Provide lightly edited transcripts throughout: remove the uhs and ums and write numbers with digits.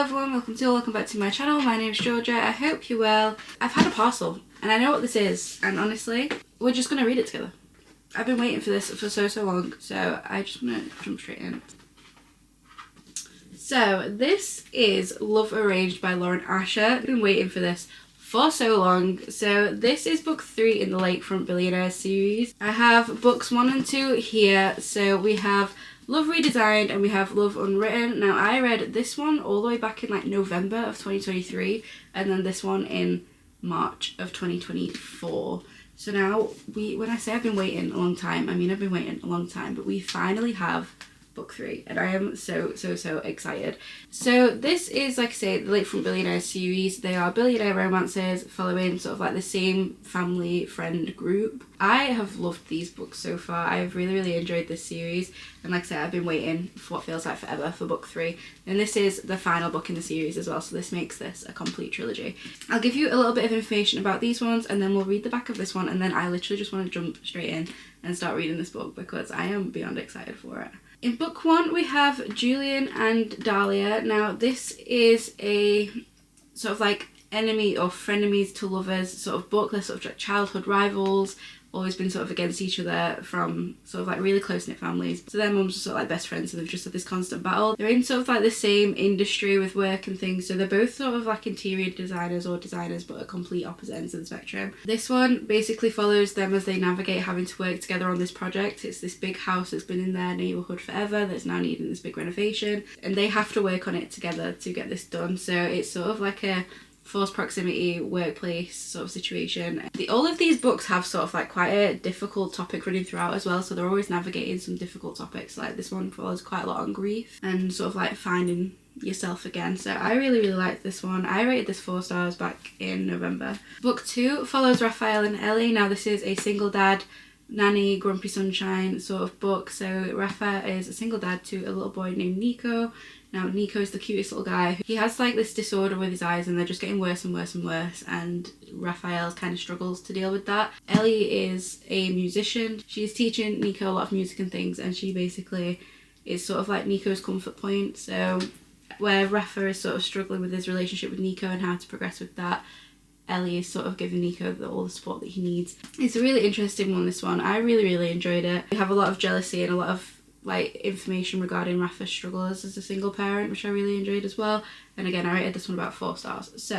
everyone, welcome back to my channel. My name's Georgia. I hope you're well. I've had a parcel and I know what this is, and honestly we're just gonna read it together. I've been waiting for this for so long, so I just want to jump straight in. So this is Love Arranged by Lauren Asher. I've been waiting for this for so long. So this is book 3 in the Lakefront Billionaires series. I have books 1 and 2 here. So we have Love Redesigned and we have Love Unwritten. Now I read this one all the way back in like November of 2023, and then this one in March of 2024. So now when I say I've been waiting a long time, I mean I've been waiting a long time, but we finally have book 3 and I am so excited. So this is, like I say, the Lakefront Billionaires series. They are billionaire romances following sort of like the same family friend group. I have loved these books so far. I've really enjoyed this series, and like I said, I've been waiting for what feels like forever for book 3, and this is the final book in the series as well, so this makes this a complete trilogy. I'll give you a little bit of information about these ones and then we'll read the back of this one, and then I literally just want to jump straight in and start reading this book because I am beyond excited for it. In book 1 we have Julian and Dahlia. Now this is a sort of like enemy or frenemies to lovers sort of book. They're sort of like childhood rivals, always been sort of against each other from sort of like really close-knit families. So their mums are sort of like best friends, and they've just had this constant battle. They're in sort of like the same industry with work and things, so they're both sort of like interior designers or designers, but at complete opposite ends of the spectrum. This one basically follows them as they navigate having to work together on this project. It's this big house that's been in their neighbourhood forever that's now needing this big renovation, and they have to work on it together to get this done. So it's sort of like a forced proximity workplace sort of situation. All of these books have sort of like quite a difficult topic running throughout as well, so they're always navigating some difficult topics. Like this one follows quite a lot on grief and sort of like finding yourself again. So I really liked this one. I rated this 4 stars back in November. Book 2 follows Raphael and Ellie. Now this is a single dad, nanny, grumpy sunshine sort of book. So Raphael is a single dad to a little boy named Nico. Now Nico's the cutest little guy. He has like this disorder with his eyes and they're just getting worse and worse, and Raphael kind of struggles to deal with that. Ellie is a musician. She's teaching Nico a lot of music and things, and she basically is sort of like Nico's comfort point. So where Raphael is sort of struggling with his relationship with Nico and how to progress with that, Ellie is sort of giving Nico all the support that he needs. It's a really interesting one, this one. I really enjoyed it. We have a lot of jealousy and a lot of like information regarding Rafa's struggles as a single parent, which I really enjoyed as well. And again, I rated this one about 4 stars.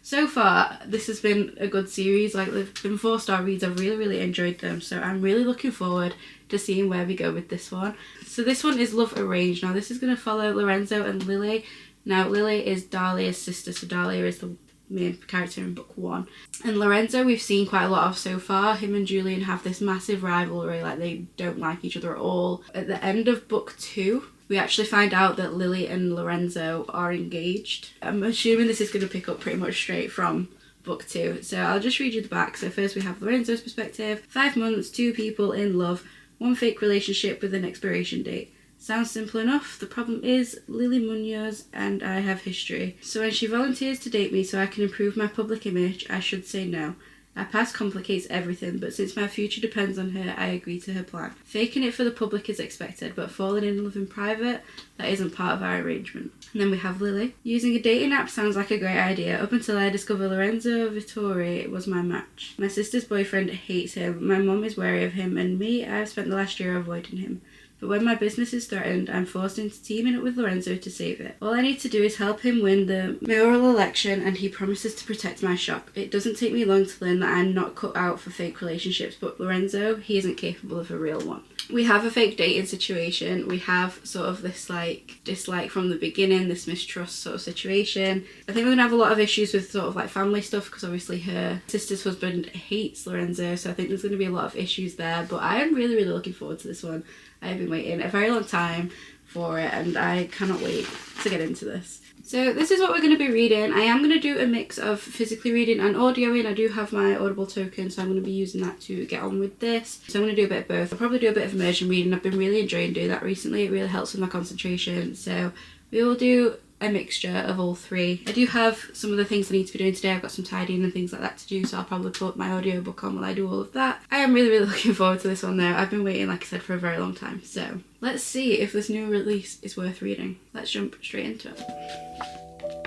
So far this has been a good series. Like, they've been 4-star reads. I've really enjoyed them, so I'm really looking forward to seeing where we go with this one. So this one is Love Arranged. Now this is going to follow Lorenzo and Lily. Now Lily is Dahlia's sister, so Dahlia is the main character in book 1, and Lorenzo we've seen quite a lot of so far. Him and Julian have this massive rivalry, like they don't like each other at all. At the end of book 2 we actually find out that Lily and Lorenzo are engaged. I'm assuming this is going to pick up pretty much straight from book 2, so I'll just read you the back. So first we have Lorenzo's perspective. 5 months, 2 people in love, 1 fake relationship with an expiration date. Sounds simple enough. The problem is Lily Munoz and I have history. So when she volunteers to date me so I can improve my public image, I should say no. Our past complicates everything, but since my future depends on her, I agree to her plan. Faking it for the public is expected, but falling in love in private, that isn't part of our arrangement. And then we have Lily. Using a dating app sounds like a great idea, up until I discover Lorenzo Vittori was my match. My sister's boyfriend hates him, my mum is wary of him, and me, I've spent the last year avoiding him. But when my business is threatened, I'm forced into teaming up with Lorenzo to save it. All I need to do is help him win the mayoral election, and he promises to protect my shop. It doesn't take me long to learn that I'm not cut out for fake relationships, but Lorenzo, he isn't capable of a real one. We have a fake dating situation. We have sort of this like dislike from the beginning, this mistrust sort of situation. I think we're gonna have a lot of issues with sort of like family stuff, because obviously her sister's husband hates Lorenzo, so I think there's gonna be a lot of issues there. But I am really looking forward to this one. I've been waiting a very long time for it, and I cannot wait to get into this. So this is what we're going to be reading. I am going to do a mix of physically reading and audioing. I do have my Audible token, so I'm going to be using that to get on with this. So I'm going to do a bit of both. I'll probably do a bit of immersion reading. I've been really enjoying doing that recently. It really helps with my concentration. So we will do a mixture of all 3. I do have some of the things I need to be doing today. I've got some tidying and things like that to do, so I'll probably put my audiobook on while I do all of that. I am really looking forward to this one though. I've been waiting, like I said, for a very long time. So let's see if this new release is worth reading. Let's jump straight into it.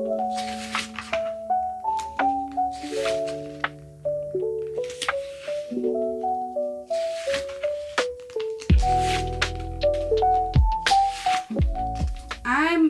I'm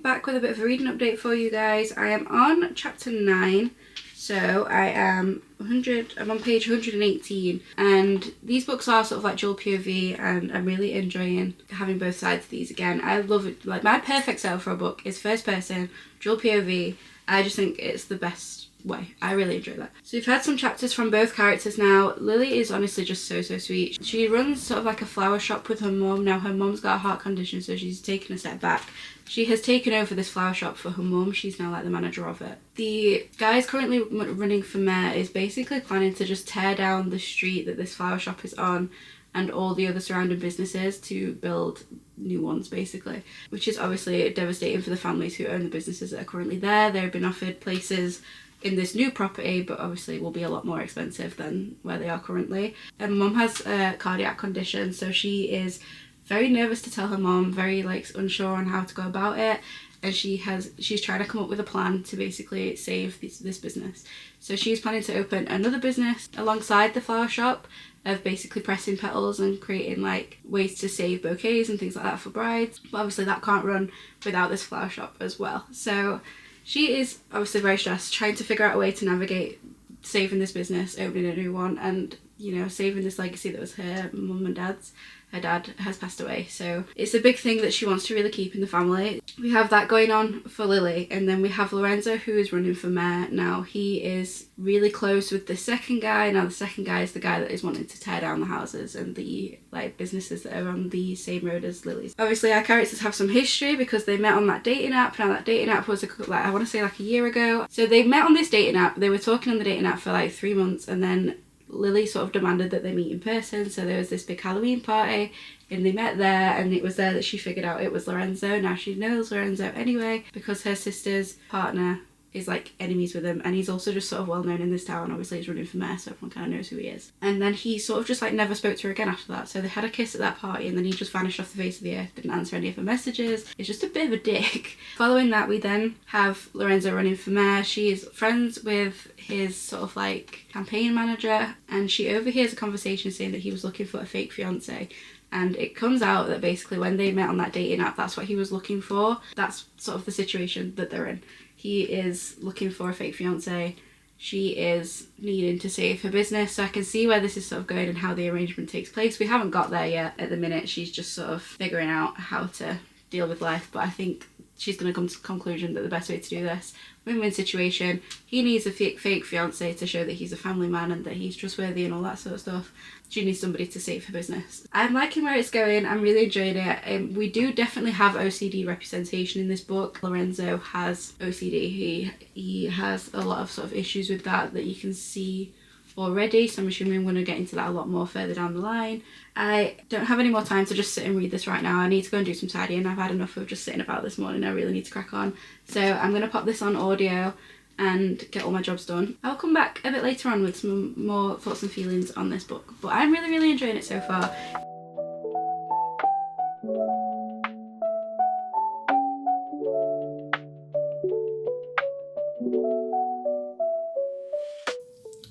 back with a bit of a reading update for you guys. I am on chapter 9, so I'm on page 118, and these books are sort of like dual POV, and I'm really enjoying having both sides of these again. I love it. Like, my perfect setup for a book is first person, dual POV. I just think it's the best way. I really enjoy that. So we've had some chapters from both characters now. Lily is honestly just so sweet. She runs sort of like a flower shop with her mum. Now her mum's got a heart condition, so she's taken a step back. She has taken over this flower shop for her mum. She's now like the manager of it. The guy is currently running for mayor is basically planning to just tear down the street that this flower shop is on and all the other surrounding businesses to build new ones, basically, which is obviously devastating for the families who own the businesses that are currently there. They've been offered places in this new property, but obviously will be a lot more expensive than where they are currently. And mum has a cardiac condition, so she is very nervous to tell her mom, very like unsure on how to go about it, and she's trying to come up with a plan to basically save this business. So she's planning to open another business alongside the flower shop of basically pressing petals and creating like ways to save bouquets and things like that for brides, but obviously that can't run without this flower shop as well. So she is obviously very stressed, trying to figure out a way to navigate saving this business, opening a new one, and, you know, saving this legacy that was her mum and dad's. Her dad has passed away, so it's a big thing that she wants to really keep in the family. We have that going on for Lily, and then we have Lorenzo, who is running for mayor. Now he is really close with the second guy. Now the second guy is the guy that is wanting to tear down the houses and the like businesses that are on the same road as Lily's. Obviously our characters have some history because they met on that dating app. Now that dating app was I want to say like a year ago. So they met on this dating app. They were talking on the dating app for like 3 months, and then Lily sort of demanded that they meet in person, so there was this big Halloween party and they met there, and it was there that she figured out it was Lorenzo. Now she knows Lorenzo anyway because her sister's partner is like enemies with him, and he's also just sort of well known in this town. Obviously he's running for mayor, so everyone kind of knows who he is. And then he sort of just like never spoke to her again after that. So they had a kiss at that party, and then he just vanished off the face of the earth, didn't answer any of her messages. It's just a bit of a dick. Following that, we then have Lorenzo running for mayor. She is friends with his sort of like campaign manager, and she overhears a conversation saying that he was looking for a fake fiance. And it comes out that basically when they met on that dating app, that's what he was looking for. That's sort of the situation that they're in. He is looking for a fake fiance. She is needing to save her business. So I can see where this is sort of going and how the arrangement takes place. We haven't got there yet at the minute. She's just sort of figuring out how to deal with life. But I think she's going to come to the conclusion that the best way to do this, win-win situation, he needs a fake fiance to show that he's a family man and that he's trustworthy and all that sort of stuff. She needs somebody to save her business. I'm liking where it's going. I'm really enjoying it. We do definitely have OCD representation in this book. Lorenzo has OCD. He has a lot of sort of issues with that you can see already, so I'm assuming I'm going to get into that a lot more further down the line. I don't have any more time to just sit and read this right now. I need to go and do some tidying. I've had enough of just sitting about this morning. I really need to crack on. So I'm going to pop this on audio and get all my jobs done. I'll come back a bit later on with some more thoughts and feelings on this book, but I'm really enjoying it so far.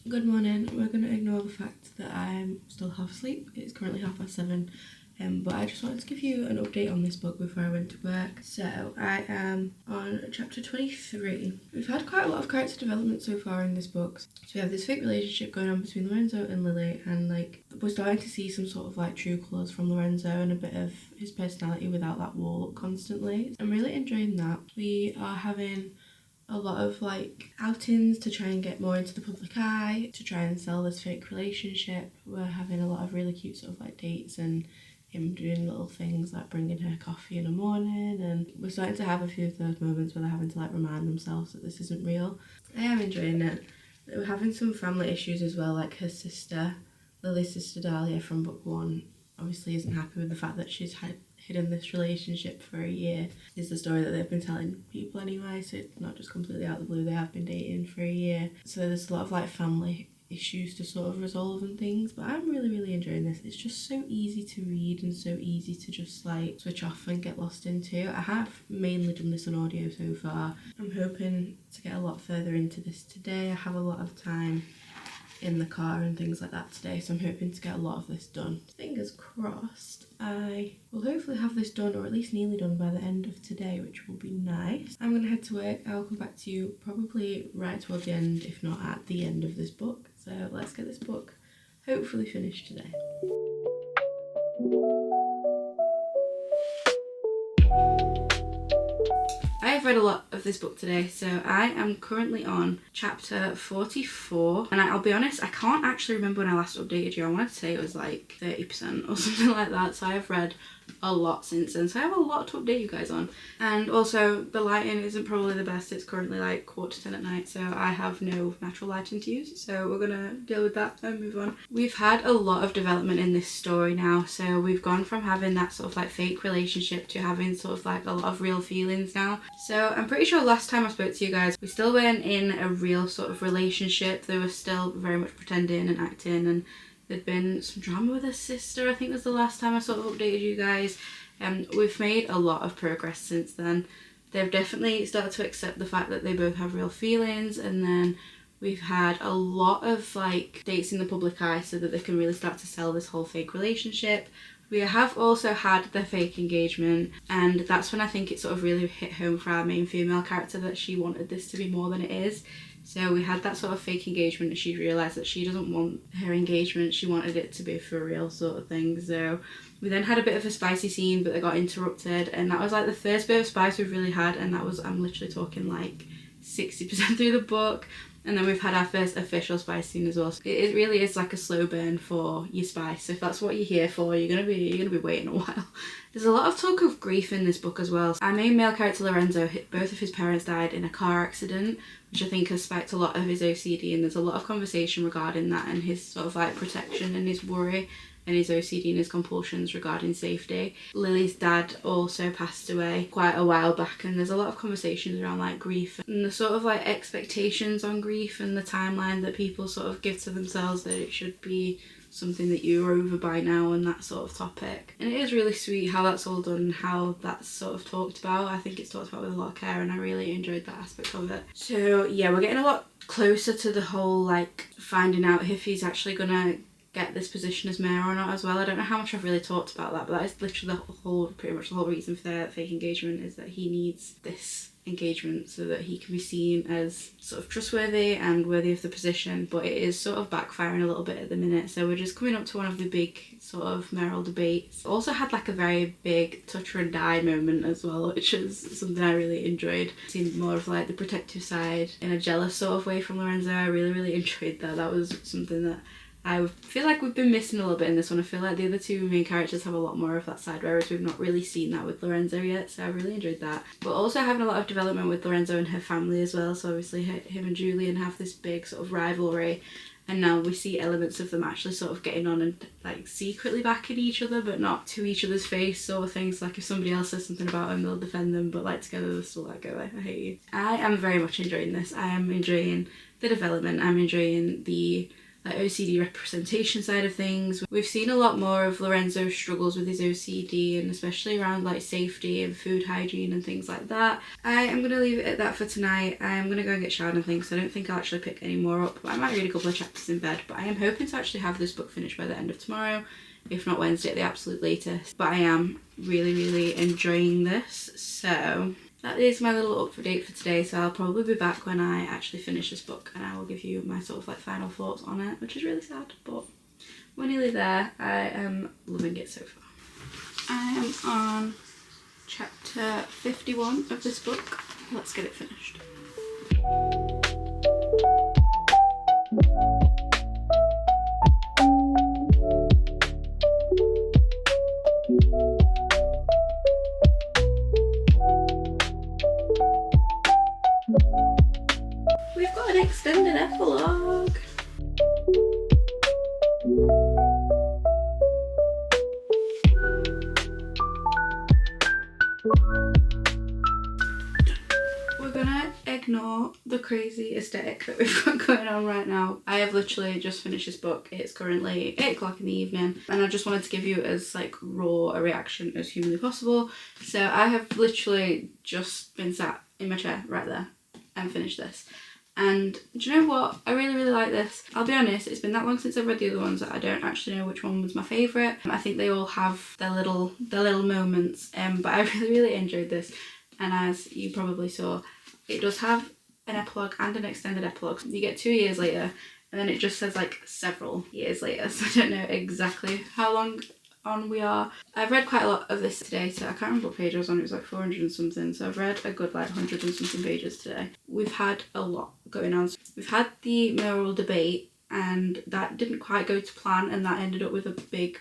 Good morning. We're going to ignore the fact that I'm still half asleep. It's currently 7:30. But I just wanted to give you an update on this book before I went to work. So I am on chapter 23. We've had quite a lot of character development so far in this book. So we have this fake relationship going on between Lorenzo and Lily, and like we're starting to see some sort of like true colours from Lorenzo and a bit of his personality without that wall up constantly. I'm really enjoying that. We are having a lot of like outings to try and get more into the public eye, to try and sell this fake relationship. We're having a lot of really cute sort of like dates and him doing little things like bringing her coffee in the morning, and we're starting to have a few of those moments where they're having to like remind themselves that this isn't real. I am enjoying it. We're having some family issues as well, like her sister, Lily's sister Dahlia from book 1, obviously isn't happy with the fact that she's hidden this relationship for a year. Is the story that they've been telling people anyway, so it's not just completely out of the blue. They have been dating for a year, so there's a lot of like family issues to sort of resolve and things, but I'm really enjoying this. It's just so easy to read and so easy to just like switch off and get lost into. I have mainly done this on audio so far. I'm hoping to get a lot further into this today. I have a lot of time in the car and things like that today, so I'm hoping to get a lot of this done. Fingers crossed I will hopefully have this done, or at least nearly done, by the end of today, which will be nice. I'm gonna head to work. I'll come back to you probably right towards the end, if not at the end of this book. So let's get this book hopefully finished today. I have read a lot of this book today, so I am currently on chapter 44, and I'll be honest, I can't actually remember when I last updated you. I want to say it was like 30% or something like that, so I have read a lot since then, so I have a lot to update you guys on. And also the lighting isn't probably the best. It's currently like 9:45 at night, so I have no natural lighting to use, so we're gonna deal with that and move on. We've had a lot of development in this story now, so we've gone from having that sort of like fake relationship to having sort of like a lot of real feelings now. So I'm pretty sure last time I spoke to you guys, we still weren't in a real sort of relationship. They were still very much pretending and acting, and there'd been some drama with her sister, I think was the last time I sort of updated you guys. We've made a lot of progress since then. They've definitely started to accept the fact that they both have real feelings, and then we've had a lot of like dates in the public eye so that they can really start to sell this whole fake relationship. We have also had the fake engagement, and that's when I think it sort of really hit home for our main female character that she wanted this to be more than it is. So we had that sort of fake engagement, and she realised that she doesn't want her engagement, she wanted it to be for real sort of thing. So we then had a bit of a spicy scene, but they got interrupted, and that was like the first bit of spice we've really had, and that was, I'm literally talking like 60% through the book. And then we've had our first official spice scene as well. So it really is like a slow burn for your spice. If that's what you're here for, you're gonna be waiting a while. There's a lot of talk of grief in this book as well. Our main male character Lorenzo, both of his parents died in a car accident, which I think has spiked a lot of his OCD, and there's a lot of conversation regarding that and his sort of like protection and his worry and his OCD and his compulsions regarding safety. Lily's dad also passed away quite a while back, and there's a lot of conversations around like grief and the sort of like expectations on grief and the timeline that people sort of give to themselves, that it should be something that you're over by now and that sort of topic. And it is really sweet how that's all done, how that's sort of talked about. I think it's talked about with a lot of care, and I really enjoyed that aspect of it. So yeah, we're getting a lot closer to the whole like finding out if he's actually gonna get this position as mayor or not as well. I don't know how much I've really talked about that, but that is literally pretty much the whole reason for their fake engagement, is that he needs this engagement so that he can be seen as sort of trustworthy and worthy of the position. But it is sort of backfiring a little bit at the minute, so we're just coming up to one of the big sort of mayoral debates. Also had like a very big touch her and die moment as well, which is something I really enjoyed. Seeing more of like the protective side in a jealous sort of way from Lorenzo. I really enjoyed that. That was something that I feel like we've been missing a little bit in this one. I feel like the other two main characters have a lot more of that side, whereas we've not really seen that with Lorenzo yet, so I really enjoyed that. But also having a lot of development with Lorenzo and her family as well, so obviously him and Julian have this big sort of rivalry, and now we see elements of them actually sort of getting on and like secretly backing each other, but not to each other's face sort of things. Like if somebody else says something about them, they'll defend them, but like together they're still like, go, I hate you. I am very much enjoying this. I am enjoying the development. I'm enjoying the like OCD representation side of things. We've seen a lot more of Lorenzo's struggles with his OCD, and especially around like safety and food hygiene and things like that. I am going to leave it at that for tonight. I am going to go and get showered and things, so I don't think I'll actually pick any more up, but I might read a couple of chapters in bed. But I am hoping to actually have this book finished by the end of tomorrow, if not Wednesday at the absolute latest. But I am really enjoying this, so that is my little update for today. So I'll probably be back when I actually finish this book, and I will give you my sort of like final thoughts on it, which is really sad, but we're nearly there. I am loving it so far. I am on chapter 51 of this book. Let's get it finished. We've got an extended epilogue. We're gonna ignore the crazy aesthetic that we've got going on right now. I have literally just finished this book. It's currently 8 o'clock in the evening and I just wanted to give you as like raw a reaction as humanly possible. So I have literally just been sat in my chair right there and finished this. And do you know what? I really, really like this. I'll be honest, it's been that long since I've read the other ones that I don't actually know which one was my favourite. I think they all have their little moments, but I really, really enjoyed this. And as you probably saw, it does have an epilogue and an extended epilogue. You get 2 years later, and then it just says like several years later, so I don't know exactly how long on we are. I've read quite a lot of this today, so I can't remember what page I was on. It was like 400 and something, so I've read a good like 100 and something pages today. We've had a lot going on. We've had the mayoral debate, and that didn't quite go to plan, and that ended up with a big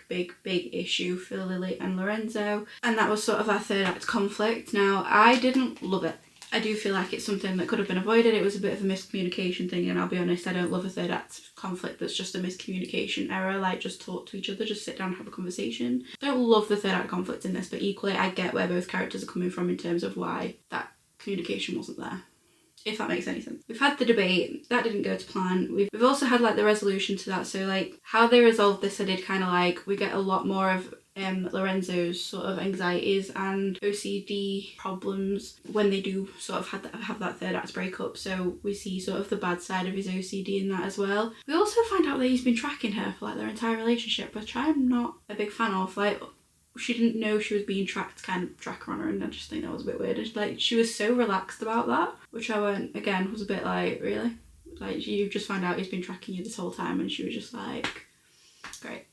issue for Lily and Lorenzo, and that was sort of our third act conflict. Now, I didn't love it. I do feel like it's something that could have been avoided. It was a bit of a miscommunication thing, and I'll be honest, I don't love a third act conflict that's just a miscommunication error. Like, just talk to each other, just sit down and have a conversation. I don't love the third act conflict in this, but equally I get where both characters are coming from in terms of why that communication wasn't there, if that makes any sense. We've had the debate, that didn't go to plan. We've also had like the resolution to that, so like how they resolved this, I did kind of like. We get a lot more of Lorenzo's sort of anxieties and OCD problems when they do sort of have that third act breakup, so we see sort of the bad side of his OCD in that as well. We also find out that he's been tracking her for like their entire relationship, which I'm not a big fan of. Like, she didn't know she was being tracked, kind of track her on her, and I just think that was a bit weird. It's like, she was so relaxed about that, which I went, again, was a bit like, really? Like, you just found out he's been tracking you this whole time, and she was just like, great.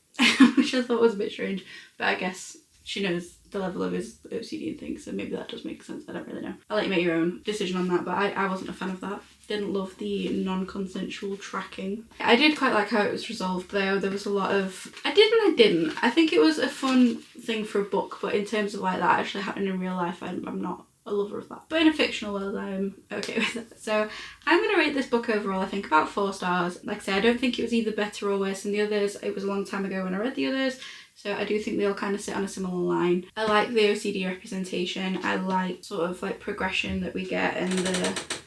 Which I thought was a bit strange, but I guess she knows the level of his OCD and things, so maybe that does make sense. I don't really know. I'll let you make your own decision on that, but I wasn't a fan of that. Didn't love the non-consensual tracking. I did quite like how it was resolved though. There was a lot of... I didn't. I think it was a fun thing for a book, but in terms of like that actually happening in real life, I'm not a lover of that. But in a fictional world, I'm okay with it. So I'm going to rate this book overall, I think, about 4 stars. Like I say, I don't think it was either better or worse than the others. It was a long time ago when I read the others, so I do think they all kind of sit on a similar line. I like the OCD representation. I like sort of like progression that we get, and the...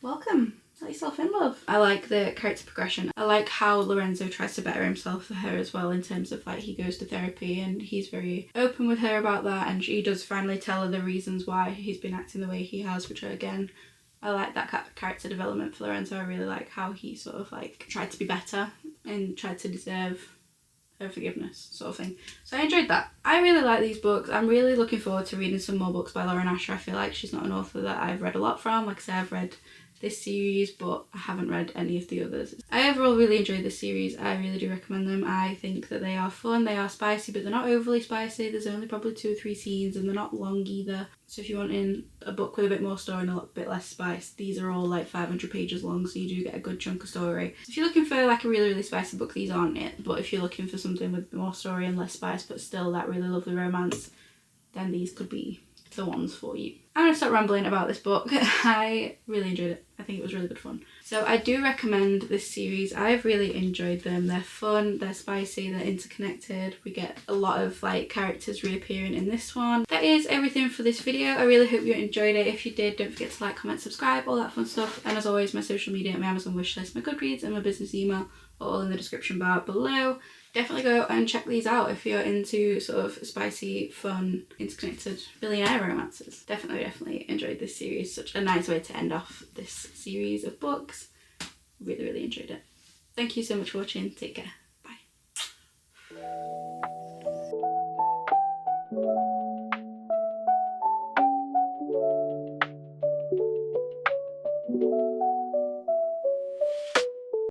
Welcome. Let yourself in, love. I like the character progression. I like how Lorenzo tries to better himself for her as well, in terms of like he goes to therapy and he's very open with her about that, and she does finally tell her the reasons why he's been acting the way he has, which again, I like that character development for Lorenzo. I really like how he sort of like tried to be better and tried to deserve her forgiveness, sort of thing. So I enjoyed that. I really like these books. I'm really looking forward to reading some more books by Lauren Asher. I feel like she's not an author that I've read a lot from. Like I said, I've read this series, but I haven't read any of the others. I overall really enjoyed this series. I really do recommend them. I think that they are fun, they are spicy, but they're not overly spicy. There's only probably 2 or 3 scenes, and they're not long either. So if you want in a book with a bit more story and a little bit less spice, these are all like 500 pages long, so you do get a good chunk of story. So if you're looking for like a really, really spicy book, these aren't it. But if you're looking for something with more story and less spice, but still that really lovely romance, then these could be the ones for you. I'm going to stop rambling about this book. I really enjoyed it. I think it was really good fun. So I do recommend this series. I've really enjoyed them. They're fun, they're spicy, they're interconnected. We get a lot of like characters reappearing in this one. That is everything for this video. I really hope you enjoyed it. If you did, don't forget to like, comment, subscribe, all that fun stuff. And as always, my social media, my Amazon wishlist, my Goodreads and my business email are all in the description bar below. Definitely go and check these out if you're into sort of spicy, fun, interconnected billionaire romances. Definitely enjoyed this series. Such a nice way to end off this series of books. Really, really enjoyed it. Thank you so much for watching. Take care. Bye.